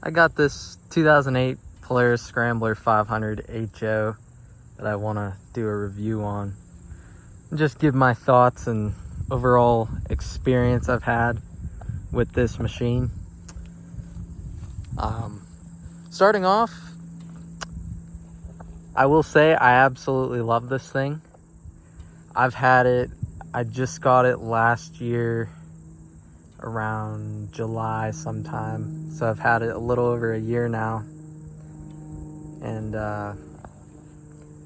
I got this 2008 Polaris Scrambler 500 HO that I want to do a review on. And just give my thoughts and overall experience I've had with this machine. Starting off, I will say I absolutely love this thing. I've had it, I just got it last year around July sometime. So I've had it a little over a year now. And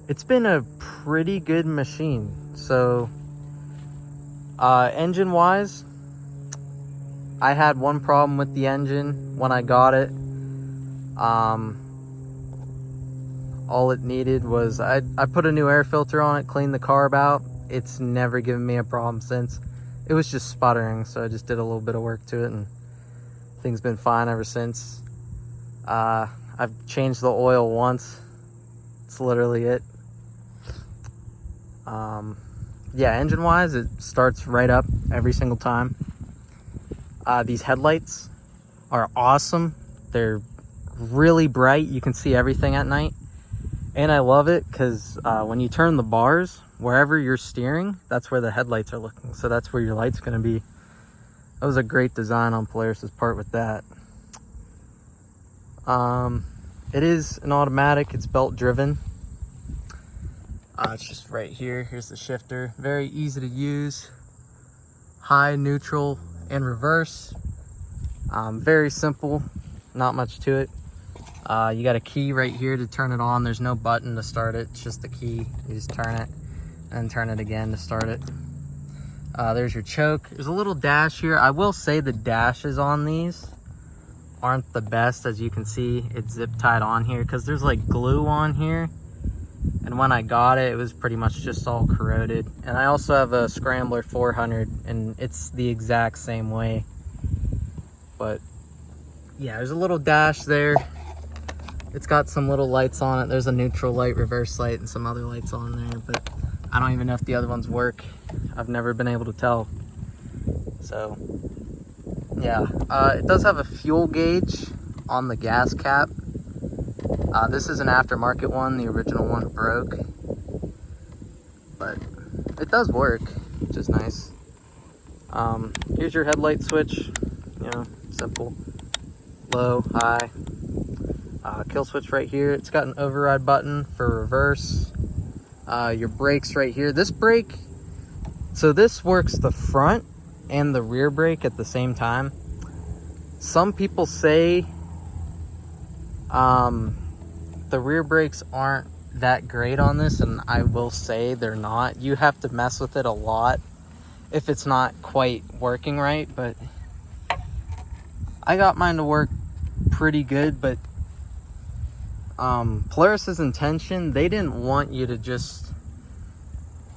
it's been a pretty good machine. So engine wise, I had one problem with the engine when I got it. All it needed was, I put a new air filter on it, cleaned the carb out. It's never given me a problem since. It was just sputtering, so I just did a little bit of work to it, and things been fine ever since. I've changed the oil once. It's literally it. Yeah, engine wise, it starts right up every single time. These headlights are awesome. They're really bright. You can see everything at night. And I love it because when you turn the bars, wherever you're steering, that's where the headlights are looking. So that's where your light's going to be. That was a great design on Polaris's part with that. It is an automatic. It's belt driven. It's just right here. Here's the shifter. Very easy to use. High, neutral, and reverse. Very simple. Not much to it. You got a key right here to turn it on. There's no button to start it. It's just the key. You just turn it and turn it again to start it. There's your choke. There's a little dash here. I will say the dashes on these aren't the best. As you can see, it's zip tied on here because there's like glue on here. And when I got it, it was pretty much just all corroded. And I also have a Scrambler 400 and it's the exact same way. But yeah, there's a little dash there. It's got some little lights on it. There's a neutral light, reverse light, and some other lights on there, but I don't even know if the other ones work. I've never been able to tell. So yeah, it does have a fuel gauge on the gas cap. This is an aftermarket one. The original one broke, but it does work, which is nice. Here's your headlight switch. You know, simple. Low, high. Kill switch right here. It's got an override button for reverse. Your brakes right here. This brake, so this works the front and the rear brake at the same time. Some people say the rear brakes aren't that great on this, and I will say they're not. You have to mess with it a lot if it's not quite working right, but I got mine to work pretty good. But Polaris's intention, they didn't want you to just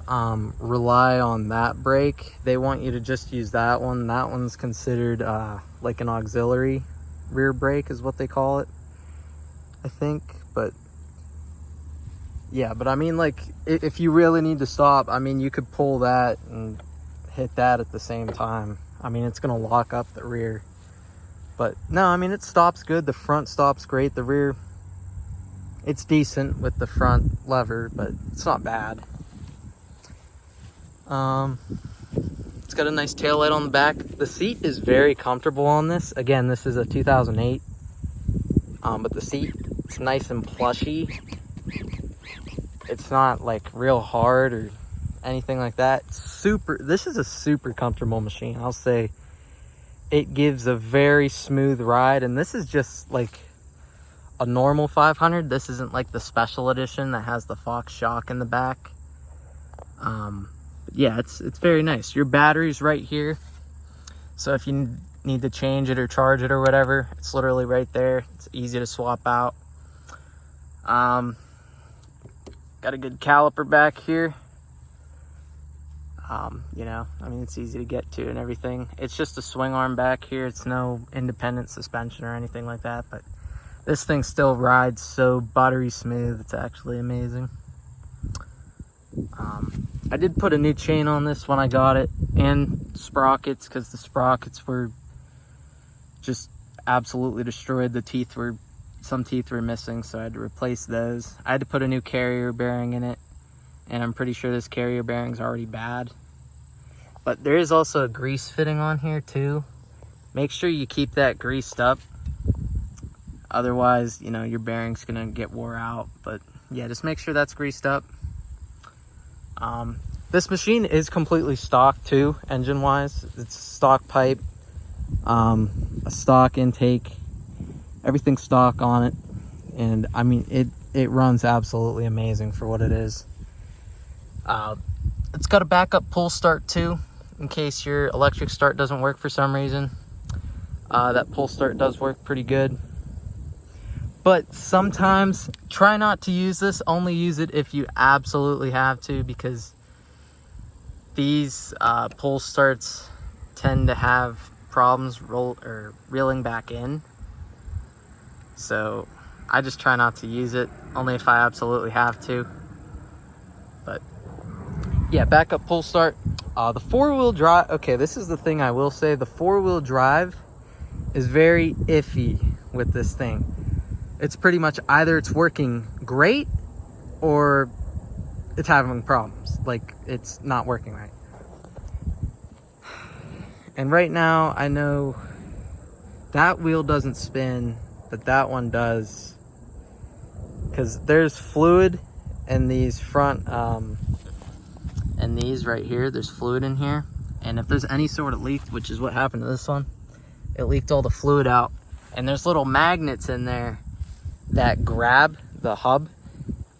rely on that brake. They want you to just use that one. That one's considered like an auxiliary rear brake is what they call it, I think. But yeah, but I mean, like, if you really need to stop, I mean, you could pull that and hit that at the same time. I mean, it's gonna lock up the rear. But no, I mean, it stops good. The front stops great. The rear, it's decent with the front lever, but it's not bad. It's got a nice taillight on the back. The seat is very comfortable on this. Again, this is a 2008, but the seat, it's nice and plushy. It's not like real hard or anything like that. This is a super comfortable machine. I'll say it gives a very smooth ride, and this is just like a normal 500. This isn't like the special edition that has the Fox shock in the back. But yeah, it's very nice. Your battery's right here, so if you need to change it or charge it or whatever, it's literally right there. It's easy to swap out. Got a good caliper back here. You know, I mean, it's easy to get to and everything. It's just a swing arm back here. It's no independent suspension or anything like that, but this thing still rides so buttery smooth. It's actually amazing. I did put a new chain on this when I got it, and sprockets, because the sprockets were just absolutely destroyed. Some teeth were missing, so I had to replace those. I had to put a new carrier bearing in it, and I'm pretty sure this carrier bearing's already bad. But there is also a grease fitting on here too. Make sure you keep that greased up. Otherwise, you know, your bearing's gonna get wore out. But yeah, just make sure that's greased up. This machine is completely stock too, engine-wise. It's stock pipe, a stock intake, everything's stock on it. And I mean, it runs absolutely amazing for what it is. It's got a backup pull start too, in case your electric start doesn't work for some reason. That pull start does work pretty good. But sometimes try not to use this. Only use it if you absolutely have to, because these pull starts tend to have problems reeling back in. So I just try not to use it, only if I absolutely have to. But yeah, backup pull start. The four-wheel drive, okay, this is the thing I will say. The four-wheel drive is very iffy with this thing. It's pretty much either it's working great or it's having problems. Like, it's not working right. And right now, I know that wheel doesn't spin, but that one does. Because there's fluid in these front, and these right here, there's fluid in here. And if there's any sort of leak, which is what happened to this one, it leaked all the fluid out. And there's little magnets in there that grab the hub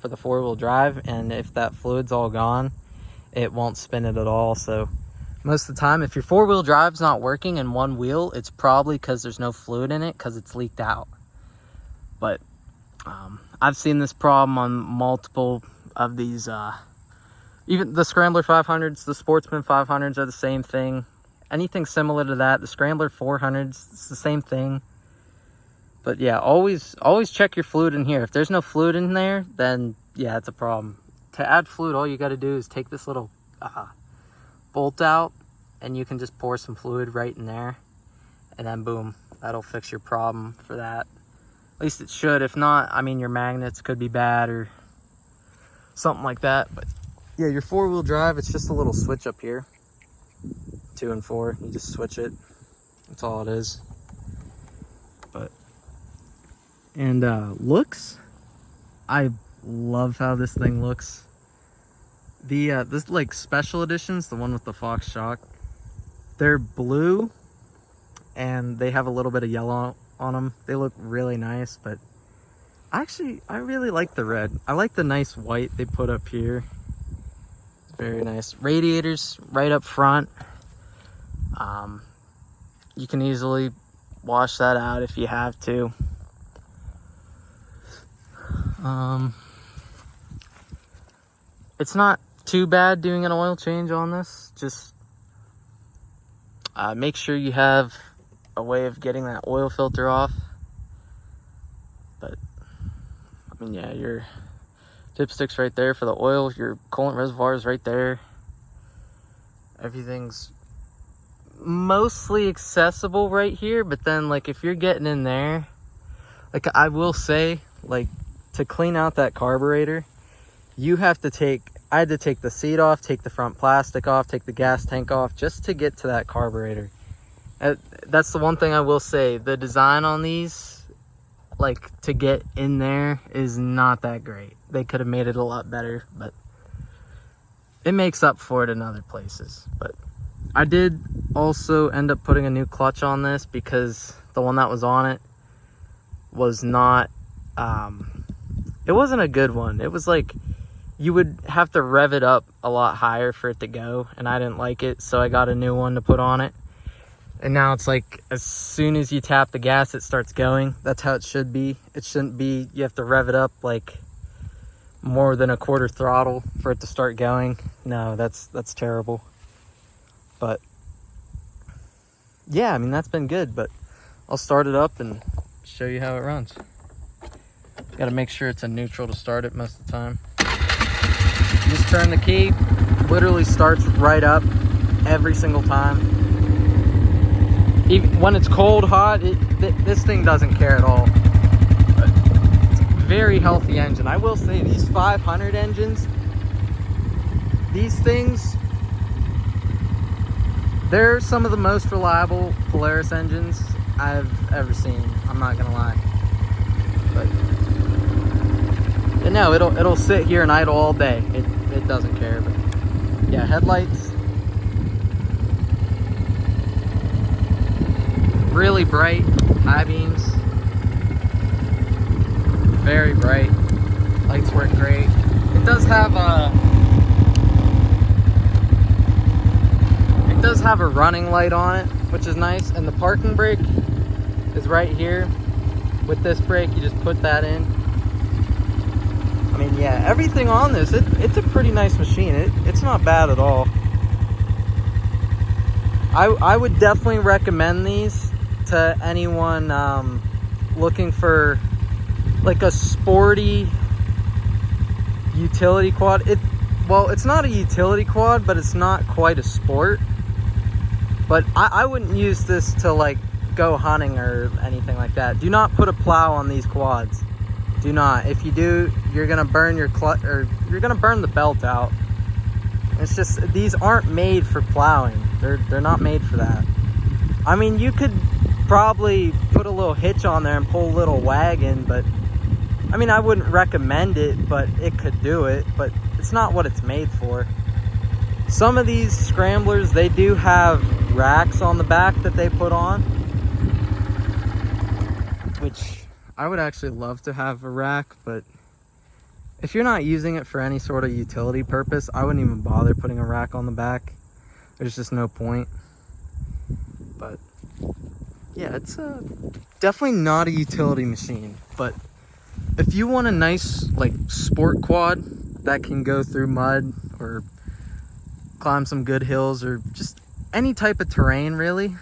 for the four-wheel drive, and if that fluid's all gone, it won't spin it at all. So most of the time, if your four-wheel drive's not working in one wheel, it's probably because there's no fluid in it, because it's leaked out. But I've seen this problem on multiple of these, even the Scrambler 500s, the Sportsman 500s are the same thing. Anything similar to that, the Scrambler 400s, it's the same thing. But yeah, always check your fluid in here. If there's no fluid in there, then yeah, it's a problem. To add fluid, all you got to do is take this little bolt out, and you can just pour some fluid right in there, and then boom, that'll fix your problem for that. At least it should. If not, I mean, your magnets could be bad or something like that. But yeah, your four-wheel drive, it's just a little switch up here, 2 and 4. You just switch it. That's all it is. And looks, I love how this thing looks. The this like special editions, the one with the Fox shock, they're blue and they have a little bit of yellow on them. They look really nice, but I really like the red. I like the nice white they put up here. It's very nice. Radiators right up front. You can easily wash that out if you have to. It's not too bad doing an oil change on this. Just make sure you have a way of getting that oil filter off. But I mean, yeah, your dipstick's right there for the oil. Your coolant reservoir is right there. Everything's mostly accessible right here. But then, like, if you're getting in there, like, I will say, like, to clean out that carburetor, you have to I had to take the seat off, take the front plastic off, take the gas tank off, just to get to that carburetor. That's the one thing I will say. The design on these, like, to get in there is not that great. They could have made it a lot better, but it makes up for it in other places. But I did also end up putting a new clutch on this, because the one that was on it was not, it wasn't a good one. It was like, you would have to rev it up a lot higher for it to go, and I didn't like it, so I got a new one to put on it. And now it's like, as soon as you tap the gas, it starts going. That's how it should be. It shouldn't be, you have to rev it up like more than a quarter throttle for it to start going. No, that's terrible. But yeah, I mean, that's been good, but I'll start it up and show you how it runs. Got to make sure it's in neutral to start it most of the time. Just turn the key, literally starts right up every single time. Even when it's cold, hot, this thing doesn't care at all. But it's a very healthy engine. I will say these 500 engines, these things, they're some of the most reliable Polaris engines I've ever seen. I'm not gonna lie. But no, it'll sit here and idle all day. It doesn't care. But yeah, headlights, really bright, high beams, very bright. Lights work great. It does have a running light on it, which is nice, and the parking brake is right here. With this brake, you just put that in. I mean, yeah, everything on this, it's a pretty nice machine. It's not bad at all. I would definitely recommend these to anyone looking for like a sporty utility quad. Well, it's not a utility quad, but it's not quite a sport. But I wouldn't use this to like go hunting or anything like that. Do not put a plow on these quads. Do not. If you do, you're gonna burn your clutch, or you're gonna burn the belt out. It's just, these aren't made for plowing. They're not made for that. I mean, you could probably put a little hitch on there and pull a little wagon, but I mean, I wouldn't recommend it, but it could do it. But it's not what it's made for. Some of these scramblers, they do have racks on the back that they put on, which I would actually love to have a rack, but if you're not using it for any sort of utility purpose, I wouldn't even bother putting a rack on the back. There's just no point. But yeah, it's definitely not a utility machine. But if you want a nice like sport quad that can go through mud or climb some good hills or just any type of terrain, really,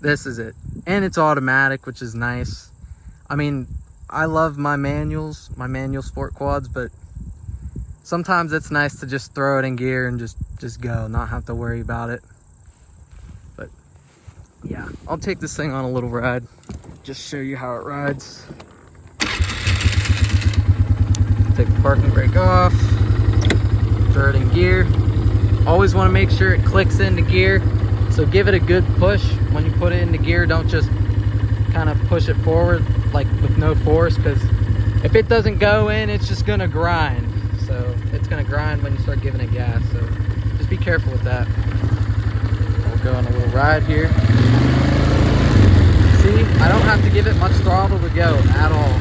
this is it. And it's automatic, which is nice. I mean, I love my manual sport quads, but sometimes it's nice to just throw it in gear and just go, not have to worry about it. But yeah, I'll take this thing on a little ride, just show you how it rides. Take the parking brake off, throw it in gear. Always want to make sure it clicks into gear, so give it a good push when you put it into gear. Don't just kind of push it forward like with no force, because if it doesn't go in, it's just gonna grind. So it's gonna grind when you start giving it gas, so just be careful with that. We'll go on a little ride here. See, I don't have to give it much throttle to go at all.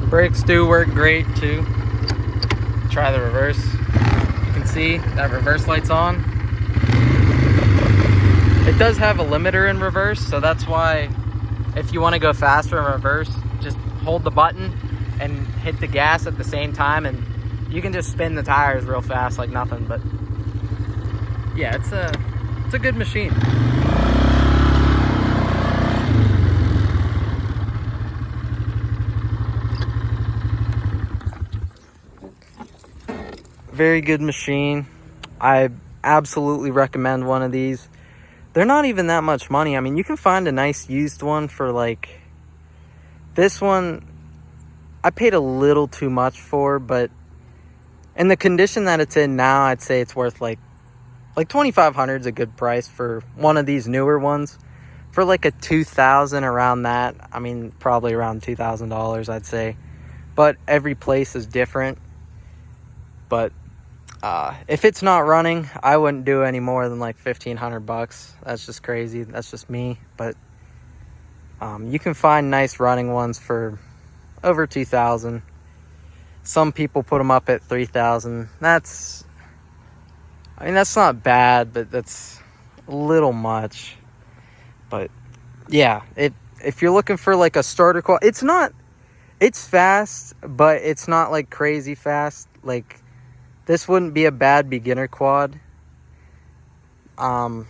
Brakes do work great too. Try the reverse. You can see that reverse light's on. It does have a limiter in reverse, so that's why if you want to go faster in reverse, just hold the button and hit the gas at the same time, and you can just spin the tires real fast like nothing. But yeah, it's a good machine. Very good machine. I absolutely recommend one of these. They're not even that much money. I mean, you can find a nice used one for like this one. I paid a little too much for, but in the condition that it's in now, I'd say it's worth like $2,500 is a good price for one of these newer ones. For like a 2000, around that, I mean, probably around $2,000, I'd say. But every place is different. But if it's not running, I wouldn't do any more than like $1,500. That's just crazy. That's just me. But you can find nice running ones for over 2,000. Some people put them up at 3,000. That's, I mean, that's not bad, but that's a little much. But yeah, if you're looking for like a starter quad, it's fast, but it's not like crazy fast. Like, this wouldn't be a bad beginner quad. I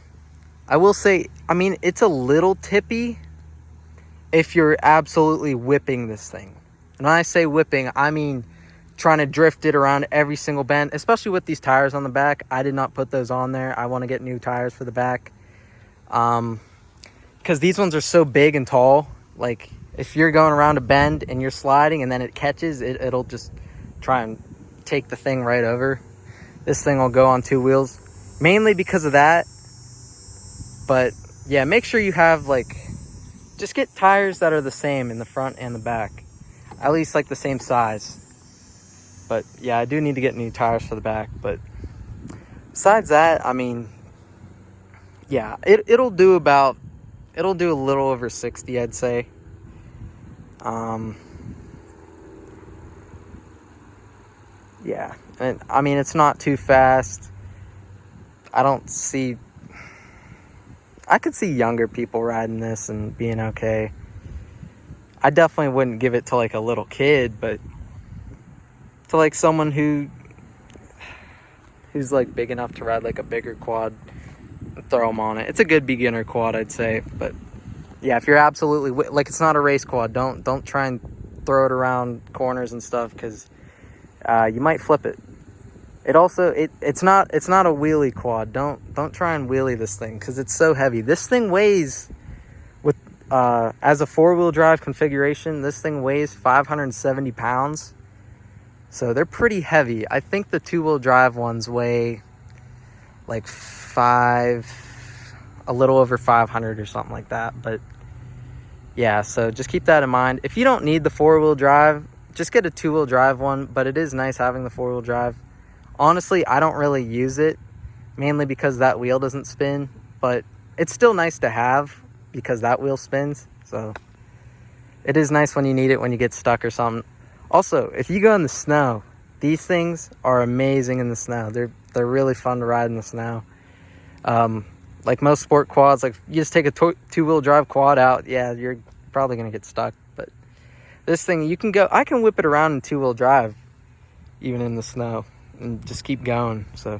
will say, I mean, it's a little tippy if you're absolutely whipping this thing. And when I say whipping, I mean trying to drift it around every single bend, especially with these tires on the back. I did not put those on there. I want to get new tires for the back. Because these ones are so big and tall. Like, if you're going around a bend and you're sliding and then it catches, it'll just try and take the thing right over. This thing will go on 2 wheels, mainly because of that. But yeah, make sure you have, like, just get tires that are the same in the front and the back, at least like the same size. But yeah, I do need to get new tires for the back. But besides that, I mean, yeah, it'll do a little over 60, I'd say. Yeah, and I mean, it's not too fast. I could see younger people riding this and being okay. I definitely wouldn't give it to like a little kid, but to like someone who's like big enough to ride like a bigger quad, throw them on it. It's a good beginner quad, I'd say. But yeah, if you're absolutely like, it's not a race quad, don't try and throw it around corners and stuff, because you might flip it. It's not a wheelie quad. Don't try and wheelie this thing, because it's so heavy. This thing weighs, with as a 4-wheel drive configuration, this thing weighs 570 pounds. So they're pretty heavy. I think the 2-wheel drive ones weigh like a little over 500 or something like that. But yeah, so just keep that in mind. If you don't need the 4-wheel drive, just get a 2-wheel drive one. But it is nice having the 4-wheel drive. Honestly, I don't really use it, mainly because that wheel doesn't spin. But it's still nice to have because that wheel spins. So it is nice when you need it, when you get stuck or something. Also, if you go in the snow, these things are amazing in the snow. They're really fun to ride in the snow. Like most sport quads, like you just take a 2-wheel drive quad out, yeah, you're probably gonna get stuck. But this thing, I can whip it around in 2-wheel drive, even in the snow, and just keep going. So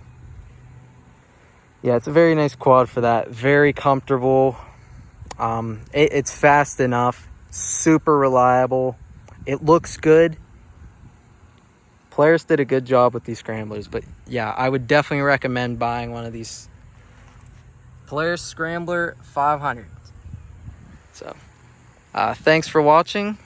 yeah, it's a very nice quad for that. Very comfortable. It's fast enough, super reliable. It looks good. Polaris did a good job with these scramblers. But yeah, I would definitely recommend buying one of these Polaris Scrambler 500. So thanks for watching.